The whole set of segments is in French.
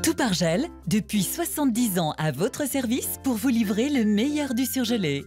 Toupargel, depuis 70 ans à votre service pour vous livrer le meilleur du surgelé.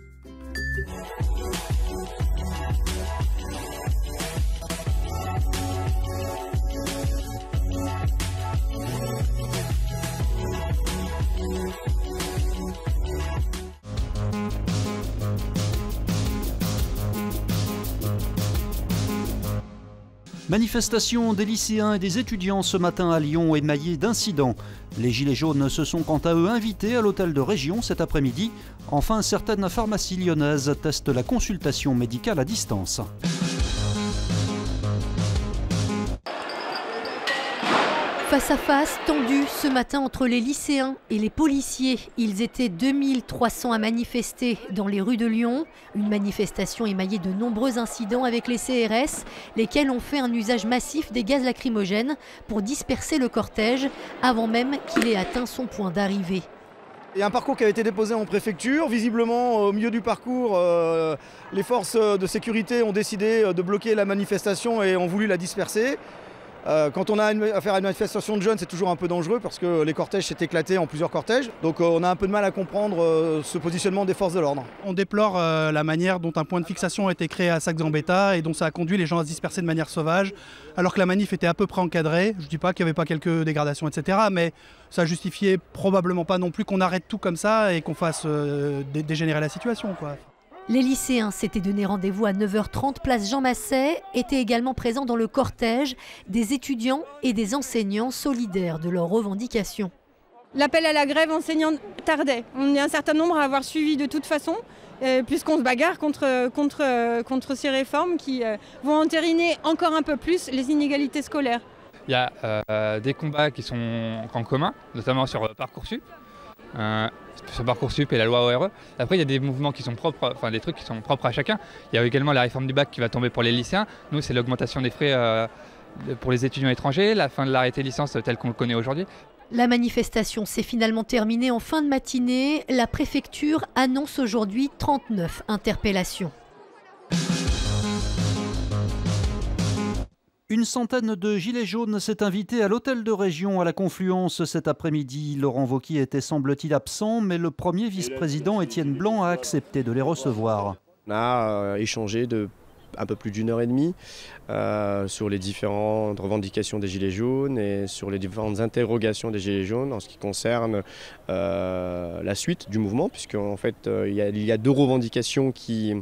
Manifestation des lycéens et des étudiants ce matin à Lyon émaillée d'incidents. Les Gilets jaunes se sont quant à eux invités à l'hôtel de région cet après-midi. Enfin, certaines pharmacies lyonnaises testent la consultation médicale à distance. Face à face, tendu ce matin entre les lycéens et les policiers. Ils étaient 2300 à manifester dans les rues de Lyon. Une manifestation émaillée de nombreux incidents avec les CRS, lesquels ont fait un usage massif des gaz lacrymogènes pour disperser le cortège avant même qu'il ait atteint son point d'arrivée. Il y a un parcours qui a été déposé en préfecture. Visiblement, au milieu du parcours, les forces de sécurité ont décidé de bloquer la manifestation et ont voulu la disperser. Quand on a affaire à une manifestation de jeunes, c'est toujours un peu dangereux parce que les cortèges s'est éclatés en plusieurs cortèges. Donc on a un peu de mal à comprendre ce positionnement des forces de l'ordre. On déplore la manière dont un point de fixation a été créé à Saxe-Gambetta et dont ça a conduit les gens à se disperser de manière sauvage, alors que la manif était à peu près encadrée. Je ne dis pas qu'il n'y avait pas quelques dégradations, etc. Mais ça justifiait probablement pas non plus qu'on arrête tout comme ça et qu'on fasse dégénérer la situation, quoi. Les lycéens s'étaient donné rendez-vous à 9h30 place Jean Masset, étaient également présents dans le cortège des étudiants et des enseignants solidaires de leurs revendications. L'appel à la grève enseignante tardait. On est un certain nombre à avoir suivi de toute façon, puisqu'on se bagarre contre ces réformes qui vont entériner encore un peu plus les inégalités scolaires. Il y a des combats qui sont en commun, notamment sur Parcoursup. Sur Parcoursup et la loi ORE. Après, il y a des mouvements qui sont propres, enfin des trucs qui sont propres à chacun. Il y a également la réforme du bac qui va tomber pour les lycéens. Nous, c'est l'augmentation des frais pour les étudiants étrangers, la fin de l'arrêté licence tel qu'on le connaît aujourd'hui. La manifestation s'est finalement terminée en fin de matinée. La préfecture annonce aujourd'hui 39 interpellations. Une centaine de gilets jaunes s'est invité à l'hôtel de région à la Confluence cet après-midi. Laurent Wauquiez était semble-t-il absent, mais le premier vice-président Étienne Blanc a accepté de les recevoir. On a échangé de un peu plus d'une heure et demie sur les différentes revendications des gilets jaunes et sur les différentes interrogations des gilets jaunes en ce qui concerne la suite du mouvement, puisqu'en fait il y a deux revendications qui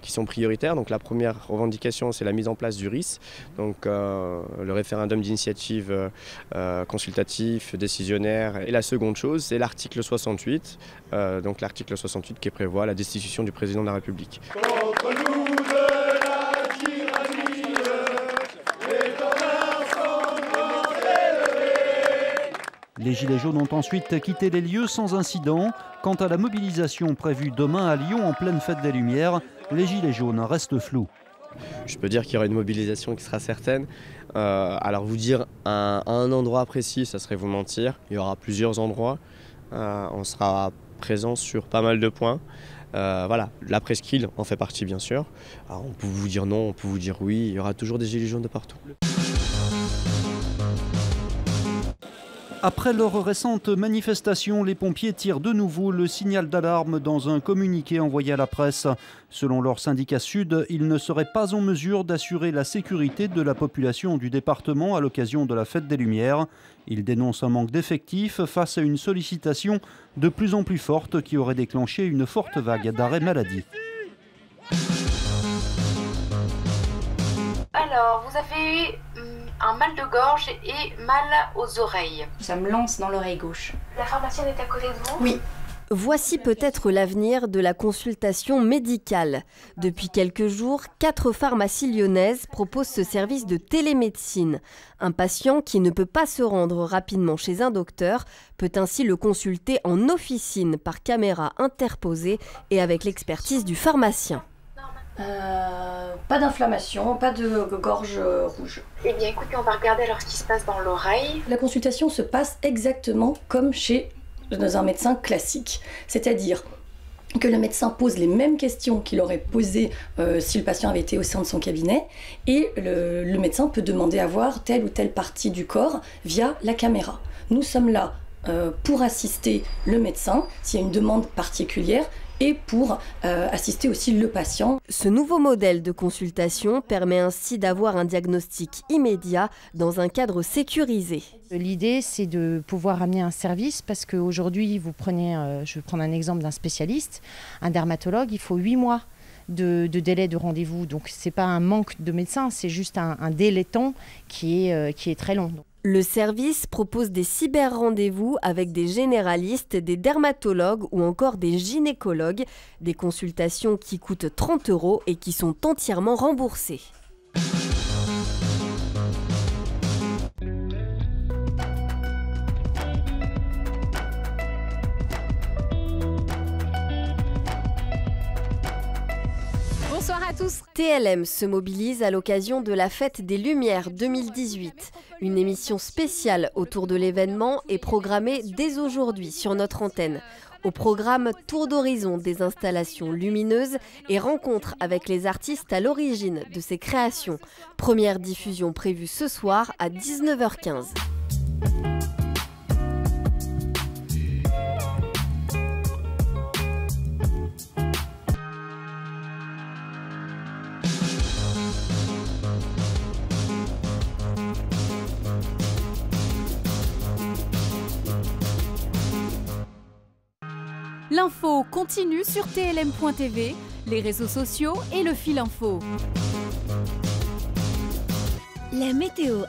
sont prioritaires. Donc la première revendication, c'est la mise en place du RIS, donc le référendum d'initiative consultatif, décisionnaire. Et la seconde chose, c'est l'article 68, donc l'article 68 qui prévoit la destitution du président de la République. Les Gilets jaunes ont ensuite quitté les lieux sans incident. Quant à la mobilisation prévue demain à Lyon en pleine fête des Lumières, les Gilets jaunes restent flous. Je peux dire qu'il y aura une mobilisation qui sera certaine. Alors vous dire à un endroit précis, ça serait vous mentir. Il y aura plusieurs endroits. On sera présent sur pas mal de points. Voilà, la presqu'île en fait partie bien sûr. Alors, on peut vous dire non, on peut vous dire oui. Il y aura toujours des Gilets jaunes de partout. Après leur récente manifestation, les pompiers tirent de nouveau le signal d'alarme dans un communiqué envoyé à la presse. Selon leur syndicat Sud, ils ne seraient pas en mesure d'assurer la sécurité de la population du département à l'occasion de la Fête des Lumières. Ils dénoncent un manque d'effectifs face à une sollicitation de plus en plus forte qui aurait déclenché une forte vague d'arrêt maladie. Alors, vous avez eu un mal de gorge et mal aux oreilles. Ça me lance dans l'oreille gauche. La pharmacienne est à côté de vous? Oui. Voici peut-être l'avenir de la consultation médicale. Depuis quelques jours, 4 pharmacies lyonnaises proposent ce service de télémédecine. Un patient qui ne peut pas se rendre rapidement chez un docteur peut ainsi le consulter en officine par caméra interposée et avec l'expertise du pharmacien. Pas d'inflammation, pas de gorge rouge. Eh bien écoutez, on va regarder alors ce qui se passe dans l'oreille. La consultation se passe exactement comme chez un médecin classique. C'est-à-dire, que le médecin pose les mêmes questions qu'il aurait posées si le patient avait été au sein de son cabinet, et le médecin peut demander à voir telle ou telle partie du corps via la caméra. Nous sommes là pour assister le médecin s'il y a une demande particulière, et pour assister aussi le patient. Ce nouveau modèle de consultation permet ainsi d'avoir un diagnostic immédiat dans un cadre sécurisé. L'idée, c'est de pouvoir amener un service, parce qu'aujourd'hui, vous prenez, je vais prendre un exemple d'un spécialiste, un dermatologue, il faut 8 mois de délai de rendez-vous. Donc ce n'est pas un manque de médecins, c'est juste un délai de temps qui est très long. Le service propose des cyber-rendez-vous avec des généralistes, des dermatologues ou encore des gynécologues. Des consultations qui coûtent 30 € et qui sont entièrement remboursées. Bonsoir à tous. TLM se mobilise à l'occasion de la Fête des Lumières 2018. Une émission spéciale autour de l'événement est programmée dès aujourd'hui sur notre antenne. Au programme, tour d'horizon des installations lumineuses et rencontre avec les artistes à l'origine de ces créations. Première diffusion prévue ce soir à 19h15. L'info continue sur tlm.tv, les réseaux sociaux et le fil info. La météo.